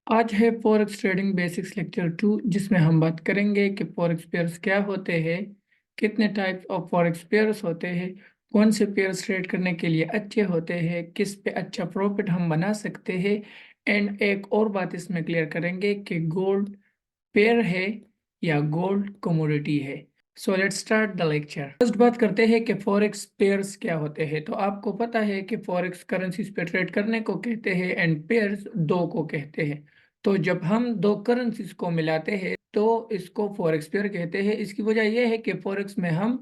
आज है forex trading basics lecture 2 जिसमें हम बात करेंगे कि फॉरेक्स पेयर्स क्या होते हैं, कितने टाइप्स ऑफ फॉरेक्स पेयर्स होते हैं, कौन से पेयर्स ट्रेड करने के लिए अच्छे होते हैं, किस पे अच्छा प्रॉफिट हम बना सकते हैं। एंड एक और बात इसमें क्लियर करेंगे कि गोल्ड पेयर है या गोल्ड कमोडिटी है। So let's start the lecture. First बात करते हैं कि फॉरेक्स पेयर्स क्या होते हैं। तो आपको पता है कि फॉरेक्स करेंसीज पे ट्रेड करने को कहते हैं एंड पेयर्स दो को कहते हैं। तो जब हम दो करेंसीज को मिलाते हैं तो इसको फॉरेक्स पेयर कहते हैं। इसकी वजह यह है कि फॉरेक्स में हम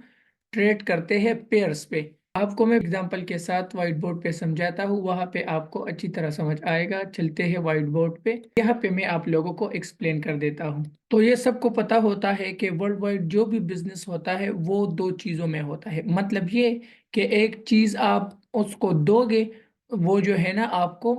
ट्रेड करते हैं पेयर्स पे। आपको मैं एग्जांपल के साथ व्हाइट बोर्ड पे समझाता हूँ, वहां पे आपको अच्छी तरह समझ आएगा। चलते हैं व्हाइट बोर्ड पे, यहाँ पे मैं आप लोगों को एक्सप्लेन कर देता हूँ। तो ये सबको पता होता है कि वर्ल्ड वाइड जो भी बिजनेस होता है वो दो चीजों में होता है। मतलब ये कि एक चीज आप उसको दोगे, वो जो है ना आपको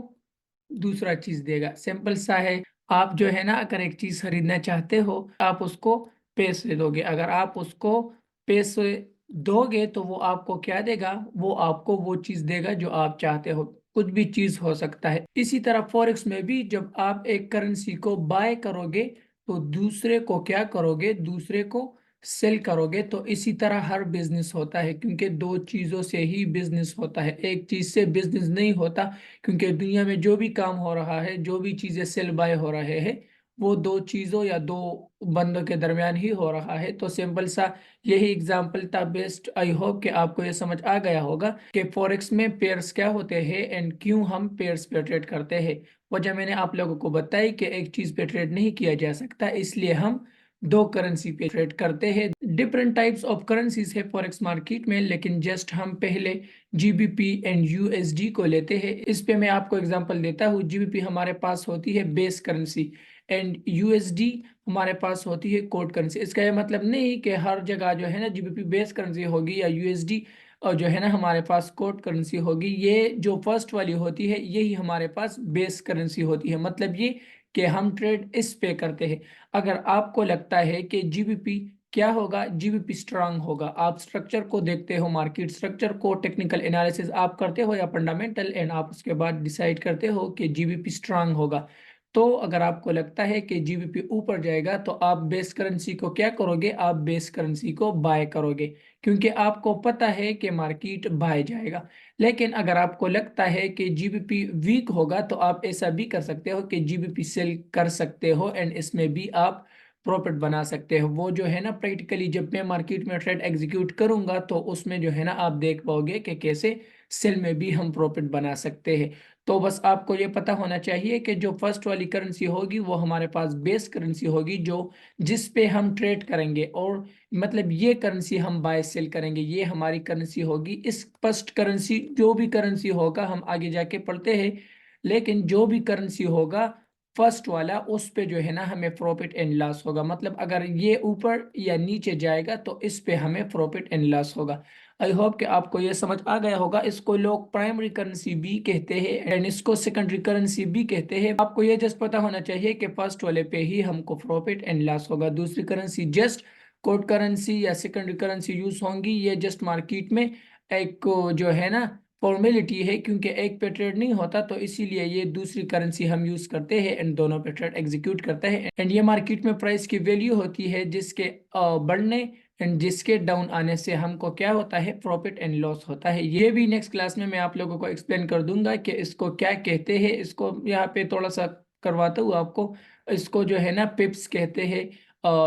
दूसरा चीज देगा। सिंपल सा है। आप जो है ना अगर एक चीज खरीदना चाहते हो, आप उसको पैसे दोगे। अगर आप उसको पैसे दोगे तो वो आपको क्या देगा? वो आपको वो चीज देगा जो आप चाहते हो। कुछ भी चीज हो सकता है। इसी तरह फॉरेक्स में भी जब आप एक करेंसी को बाय करोगे तो दूसरे को क्या करोगे? दूसरे को सेल करोगे। तो इसी तरह हर बिजनेस होता है, क्योंकि दो चीजों से ही बिजनेस होता है, एक चीज से बिजनेस नहीं होता। क्योंकि दुनिया में जो भी काम हो रहा है, जो भी चीजें सेल बाय हो रहे हैं, वो दो चीजों या दो बंदों के दरमियान ही हो रहा है। तो सिंपल सा यही एग्जांपल था बेस्ट। आई होप कि आपको ये समझ आ गया होगा कि फॉरेक्स में पेयर्स क्या होते हैं एंड क्यों हम पेयर्स पे ट्रेड करते हैं। वजह मैंने आप लोगों को बताई कि एक चीज पे ट्रेड नहीं किया जा सकता, इसलिए हम दो करेंसी पे ट्रेड करते हैं। डिफरेंट टाइप्स ऑफ करेंसीज है फॉरेक्स मार्केट में, लेकिन जस्ट हम पहले जीबीपी एंड यूएसडी को लेते हैं। इस पे मैं आपको एग्जांपल देता हूँ। जीबीपी हमारे पास होती है बेस करेंसी एंड यूएसडी हमारे पास होती है कोड करेंसी। इसका ये मतलब नहीं कि हर जगह जो है ना जीबीपी बेस करेंसी होगी या यूएसडी और जो है ना हमारे पास कोड करेंसी होगी। ये जो फर्स्ट वाली होती है यही हमारे पास बेस करेंसी होती है। मतलब ये कि हम ट्रेड इस पे करते हैं। अगर आपको लगता है कि जीबीपी क्या होगा, जीबीपी स्ट्रांग होगा, आप स्ट्रक्चर को देखते हो, मार्केट स्ट्रक्चर को, टेक्निकल एनालिसिस आप करते हो या फंडामेंटल, एंड आप उसके बाद डिसाइड करते हो कि जीबीपी स्ट्रांग होगा। तो अगर आपको लगता है कि जीबीपी ऊपर जाएगा तो आप बेस करेंसी को क्या करोगे? आप बेस करेंसी को बाय करोगे, क्योंकि आपको पता है कि मार्केट बाय जाएगा। लेकिन अगर आपको लगता है कि जीबीपी वीक होगा तो आप ऐसा भी कर सकते हो कि जीबीपी सेल कर सकते हो एंड इसमें भी आप प्रॉफिट बना सकते हो। वो जो है ना प्रैक्टिकली जब मैं मार्केट में ट्रेड एग्जीक्यूट करूंगा तो उसमें जो है ना आप देख पाओगे कि कैसे सेल में भी हम प्रॉफिट बना सकते हैं। तो बस आपको ये पता होना चाहिए कि जो फर्स्ट वाली करेंसी होगी वो हमारे पास बेस करेंसी होगी, जो जिस पे हम ट्रेड करेंगे। और मतलब ये करेंसी हम बाय सेल करेंगे, ये हमारी करेंसी होगी। इस फर्स्ट करेंसी जो भी करेंसी होगा हम आगे जाके पढ़ते हैं, लेकिन जो भी करेंसी होगा फर्स्ट वाला उस पे जो है ना हमें प्रॉफिट एंड लॉस होगा। मतलब अगर ये ऊपर या नीचे जाएगा तो इस पे हमें प्रॉफिट एंड लॉस होगा। आई होप कि आपको ये समझ आ गया होगा। इसको लोग प्राइमरी करेंसी भी कहते हैं एंड इसको सेकेंडरी करेंसी भी कहते हैं। आपको ये जस्ट पता होना चाहिए कि फर्स्ट वाले पे ही हमको प्रॉफिट एंड लॉस होगा। दूसरी करेंसी जस्ट कोड करेंसी या सेकेंडरी करेंसी यूज होंगी। ये जस्ट मार्केट में एक जो है ना फॉर्मेलिटी है, क्योंकि एक पे ट्रेड नहीं होता तो इसीलिए ये दूसरी करेंसी हम यूज करते हैं एंड दोनों पे ट्रेड एग्जीक्यूट करते हैं। एंड ये मार्केट में प्राइस की वैल्यू होती है जिसके बढ़ने एंड जिसके डाउन आने से हमको क्या होता है? प्रॉफिट एंड लॉस होता है। ये भी नेक्स्ट क्लास में मैं आप लोगों को एक्सप्लेन कर दूंगा कि इसको क्या कहते हैं। इसको यहाँ पे थोड़ा सा करवाता हूँ आपको। इसको जो है ना पिप्स कहते हैं।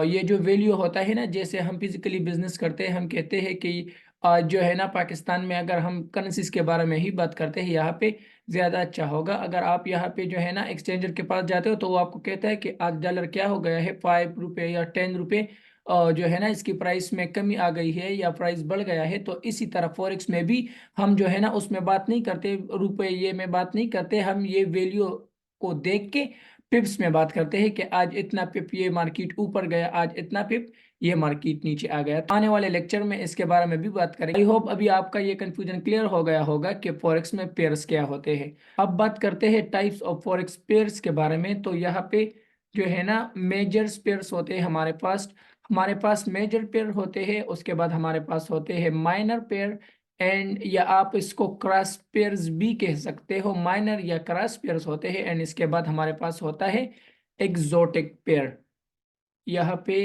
ये जो वैल्यू होता है ना, जैसे हम फिजिकली बिजनेस करते हैं, हम कहते हैं कि आज जो है ना पाकिस्तान में अगर हम करेंसीज के बारे में ही बात करते हैं, यहाँ पे ज्यादा अच्छा होगा। अगर आप यहाँ पे जो है ना एक्सचेंजर के पास जाते हो तो वो आपको कहता है कि आज डॉलर क्या हो गया है, 5 रुपये या 10 रुपये जो है ना इसकी प्राइस में कमी आ गई है या प्राइस बढ़ गया है। तो इसी तरह फॉरेक्स में भी हम जो है ना उसमें बात नहीं करते, रुपए ये में बात नहीं करते, हम ये वैल्यू को देख के पिप्स में बात करते हैं कि आज इतना पिप ये मार्केट ऊपर गया, आज इतना पिप ये मार्केट नीचे आ गया। तो आने वाले लेक्चर में इसके बारे में भी बात करेंगे। आई होप अभी आपका ये कंफ्यूजन क्लियर हो गया होगा कि फॉरेक्स में पेयर्स क्या होते हैं। अब बात करते हैं टाइप्स ऑफ फॉरेक्स पेयर्स के बारे में। तो यहाँ पे जो है ना मेजर पेयर्स होते हैं हमारे पास मेजर पेयर होते हैं, उसके बाद हमारे पास होते हैं माइनर पेयर एंड या आप इसको क्रॉस पेयर्स भी कह सकते हो, माइनर या क्रॉस पेयर्स होते हैं। एंड इसके बाद हमारे पास होता है एग्जोटिक पेयर। यहाँ पे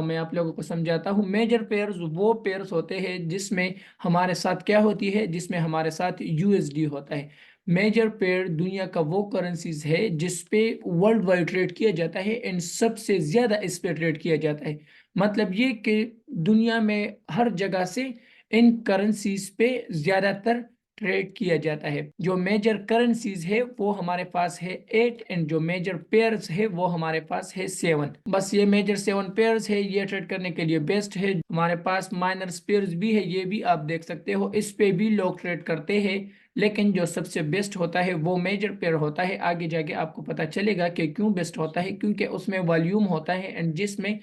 मैं आप लोगों को समझाता हूँ। मेजर पेयर्स वो पेयर्स होते हैं जिसमें हमारे साथ क्या होती है, जिसमें हमारे साथ यूएसडी होता है। मेजर पेयर दुनिया का वो करेंसीज है जिस पे वर्ल्ड वाइड ट्रेड किया जाता है एंड सबसे ज्यादा इस पे ट्रेड किया जाता है। मतलब ये कि दुनिया में हर जगह से इन करेंसीज पे ज्यादातर ट्रेड किया जाता है। जो मेजर करेंसीज है वो हमारे पास है 8 एंड जो मेजर पेयर्स है वो हमारे पास है 7। बस ये मेजर 7 पेयर्स है, ये ट्रेड करने के लिए बेस्ट है। हमारे पास माइनर पेयर्स भी है, ये भी आप देख सकते हो, इस पे भी लोग ट्रेड करते हैं। लेकिन जो सबसे बेस्ट होता है वो मेजर पेयर होता है। आगे जाके आपको पता चलेगा कि क्यों बेस्ट होता है, क्योंकि उसमें वॉल्यूम होता है एंड जिसमें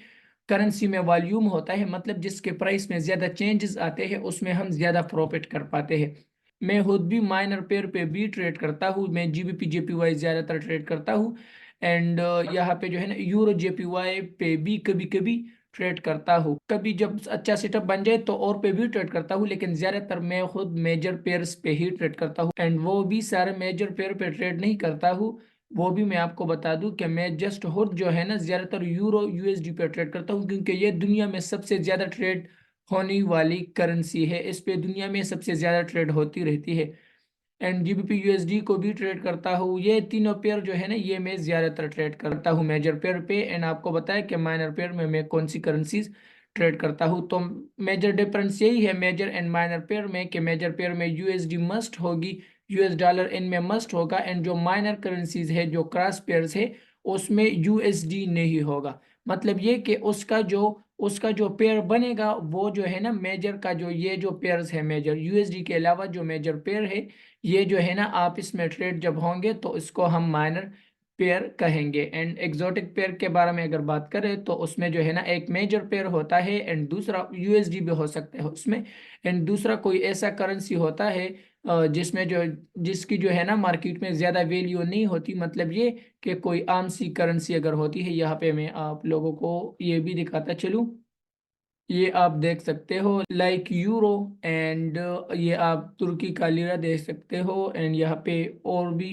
करेंसी में वॉल्यूम होता है, मतलब जिसके प्राइस में ज्यादा चेंजेस आते हैं उसमें हम ज्यादा प्रॉफिट कर पाते हैं। मैं खुद भी माइनर पेयर पे भी ट्रेड करता हूँ, मैं जीबीपी जेपीवाई ज्यादातर ट्रेड करता हूँ। एंड यहाँ पे जो है ना यूरो जेपीवाई पे भी कभी कभी ट्रेड करता हूँ। कभी जब अच्छा सेटअप बन जाए तो और पे भी ट्रेड करता हूँ, लेकिन ज्यादातर मैं खुद मेजर पेयर्स पे ही ट्रेड करता हूँ। एंड वो भी सारे मेजर पेयर पे ट्रेड नहीं करता हूँ। वो भी मैं आपको बता दूं कि मैं जस्ट खुद जो है ना ज्यादातर यूरो यूएसडी पे ट्रेड करता हूँ, क्योंकि ये दुनिया में सबसे ज्यादा ट्रेड होने वाली करेंसी है। इस पे दुनिया में सबसे ज्यादा ट्रेड होती रहती है। एंड जीबीपी यूएसडी को भी ट्रेड करता हूँ। ये तीनों पेयर जो है ना ये मैं ज्यादातर ट्रेड करता हूँ मेजर पेयर पे। एंड आपको बताया कि माइनर पेयर में मैं कौन सी करेंसीज ट्रेड करता हूँ। तो मेजर डिफरेंस यही है मेजर एंड माइनर पेयर में, कि मेजर पेयर में यूएसडी मस्ट होगी, यूएस डॉलर इनमें मस्ट होगा। एंड जो माइनर करेंसीज है, जो क्रॉस पेयर्स है, उसमें यूएसडी नहीं होगा। मतलब ये कि उसका जो पेयर बनेगा वो जो है ना मेजर का, जो ये जो पेयर्स है मेजर यूएसडी के अलावा जो मेजर पेयर है, ये जो है ना आप इसमें ट्रेड जब होंगे तो इसको हम माइनर पेयर कहेंगे। एंड एक्सोटिक पेयर के बारे में अगर बात करें तो उसमें जो है ना एक मेजर पेयर होता है एंड दूसरा यूएसडी भी हो सकता है उसमें। एंड दूसरा कोई ऐसा करेंसी होता है जिसमें जो जिसकी जो है ना मार्केट में ज्यादा वैल्यू नहीं होती। मतलब ये कि कोई आम सी करेंसी अगर होती है, यहाँ पे मैं आप लोगों को ये भी दिखाता चलूं। ये आप देख सकते हो लाइक यूरो। एंड ये आप तुर्की का लीरा देख सकते हो। एंड यहाँ पे और भी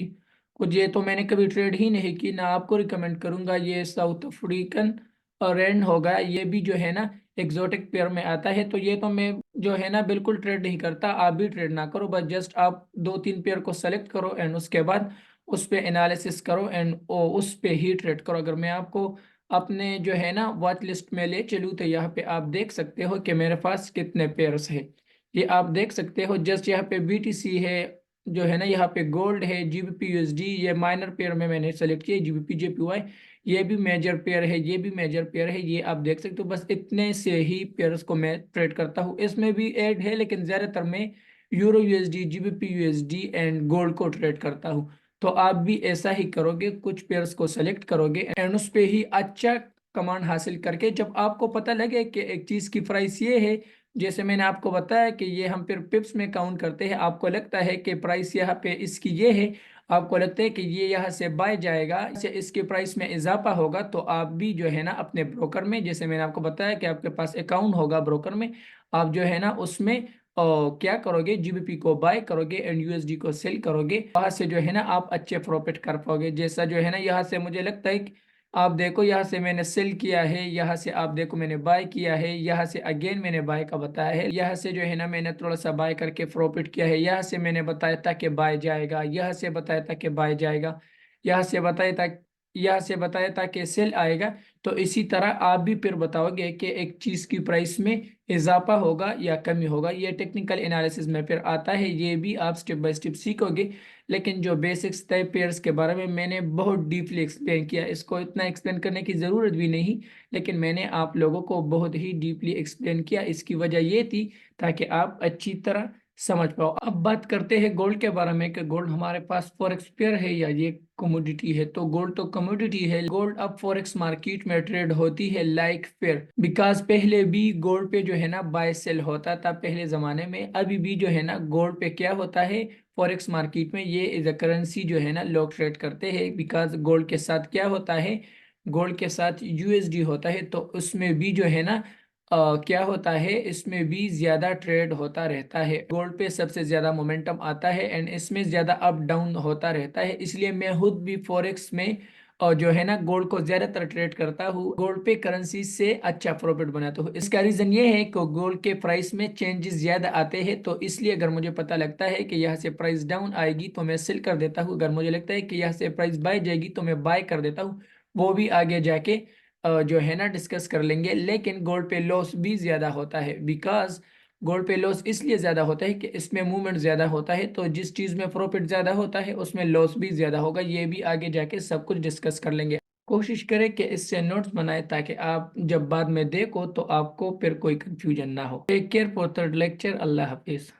कुछ, ये तो मैंने कभी ट्रेड ही नहीं की, ना आपको रिकमेंड करूंगा। ये साउथ अफ्रीकन रेंड होगा, ये भी जो है ना एग्जोटिक पेयर में आता है। तो ये तो मैं जो है ना बिल्कुल ट्रेड नहीं करता, आप भी ट्रेड ना करो। बस जस्ट आप 2-3 पेयर को सेलेक्ट करो एंड उसके बाद उस पे एनालिसिस करो एंड उस पे ही ट्रेड करो। अगर मैं आपको अपने जो है ना वॉच लिस्ट में ले चलूँ तो यहाँ पे आप देख सकते हो कि मेरे पास कितने पेयर्स है। ये आप देख सकते हो। जस्ट यहाँ पे बीटीसी है, जो है ना यहाँ पे गोल्ड है, जीबीपी यूएसडी, ये माइनर पेयर में मैंने सेलेक्ट किया, जीबीपी जेपीवाई ये भी मेजर पेयर है, ये भी मेजर पेयर है, ये आप देख सकते हो। बस इतने से ही पेयर्स को मैं ट्रेड करता हूँ। इसमें भी ऐड है लेकिन ज्यादातर मैं euro USD, GBP USD and gold को ट्रेड करता हूँ। तो आप भी ऐसा ही करोगे, कुछ पेयर्स को सेलेक्ट करोगे एंड उस पे ही अच्छा कमांड हासिल करके, जब आपको पता लगे कि एक चीज की प्राइस ये है, जैसे मैंने आपको बताया कि ये हम फिर पिप्स में काउंट करते हैं, आपको लगता है कि प्राइस यहाँ पे इसकी ये है, आपको लगता है कि ये यहाँ से बाय जाएगा, से इसके प्राइस में इजाफा होगा, तो आप भी जो है ना अपने ब्रोकर में, जैसे मैंने आपको बताया कि आपके पास अकाउंट होगा ब्रोकर में, आप जो है ना उसमें क्या करोगे, जीबीपी को बाय करोगे एंड यूएसडी को सेल करोगे। वहां से जो है ना आप अच्छे प्रॉफिट कर पाओगे। जैसा जो है ना यहाँ से मुझे लगता है कि आप देखो, यहाँ से मैंने सेल किया है, यहाँ से आप देखो मैंने बाय किया है, यहाँ से अगेन मैंने बाय का बताया है, यहाँ से जो है ना मैंने थोड़ा सा बाय करके प्रॉफिट किया है, यहाँ से मैंने बताया था कि बाय जाएगा, यहाँ से बताया था कि बाय जाएगा, यहाँ से बताया था, यहाँ से बताया था कि सेल आएगा। तो इसी तरह आप भी फिर बताओगे कि एक चीज की प्राइस में इजाफा होगा या कमी होगा। ये टेक्निकल एनालिसिस में फिर आता है, ये भी आप स्टेप बाय स्टेप सीखोगे। लेकिन जो बेसिक्स तय पेयर्स के बारे में मैंने बहुत डीपली एक्सप्लेन किया, इसको इतना एक्सप्लेन करने की ज़रूरत भी नहीं, लेकिन मैंने आप लोगों को बहुत ही डीपली एक्सप्लेन किया। इसकी वजह ये थी ताकि आप अच्छी तरह समझ पाओ। अब बात करते हैं गोल्ड के बारे में कि गोल्ड हमारे पास फॉरेक्स पेयर है या ये कमोडिटी है। तो गोल्ड तो कमोडिटी है। गोल्ड अब फॉरेक्स मार्केट में ट्रेड होती है लाइक पेयर, बिकॉज पहले भी गोल्ड पे जो है ना बाय सेल होता था पहले जमाने में। अभी भी जो है ना गोल्ड पे क्या होता है, फॉरेक्स मार्केट में ये इज अ करेंसी जो है ना लोग ट्रेड करते हैं। बिकॉज गोल्ड के साथ क्या होता है, गोल्ड के साथ यूएसडी होता है, तो उसमें भी जो है ना क्या होता है, इसमें भी ज्यादा ट्रेड होता रहता है। गोल्ड पे सबसे ज्यादा मोमेंटम आता है एंड इसमें ज्यादा अप डाउन होता रहता है, इसलिए मैं खुद भी फॉरेक्स में और जो है ना गोल्ड को ज्यादातर ट्रेड करता हूँ। गोल्ड पे करेंसी से अच्छा प्रॉफिट बनाता हूँ। इसका रीजन ये है कि गोल्ड के प्राइस में चेंजेस ज्यादा आते हैं, तो इसलिए अगर मुझे पता लगता है कि यहाँ से प्राइस डाउन आएगी तो मैं सेल कर देता हूँ। अगर मुझे लगता है कि यहाँ से प्राइस बाय जाएगी तो मैं बाय कर देता हूँ। वो भी आगे जाके जो है ना डिस्कस कर लेंगे। लेकिन गोल्ड पे लॉस भी ज्यादा होता है, बिकॉज गोल्ड पे लॉस इसलिए ज्यादा होता है कि इसमें मूवमेंट ज्यादा होता है, तो जिस चीज में प्रॉफिट ज्यादा होता है उसमें लॉस भी ज्यादा होगा। ये भी आगे जाके सब कुछ डिस्कस कर लेंगे। कोशिश करें कि इससे नोट्स बनाए ताकि आप जब बाद में देखो तो आपको फिर कोई कंफ्यूजन ना हो। Take care for third lecture. अल्लाह हाफिज।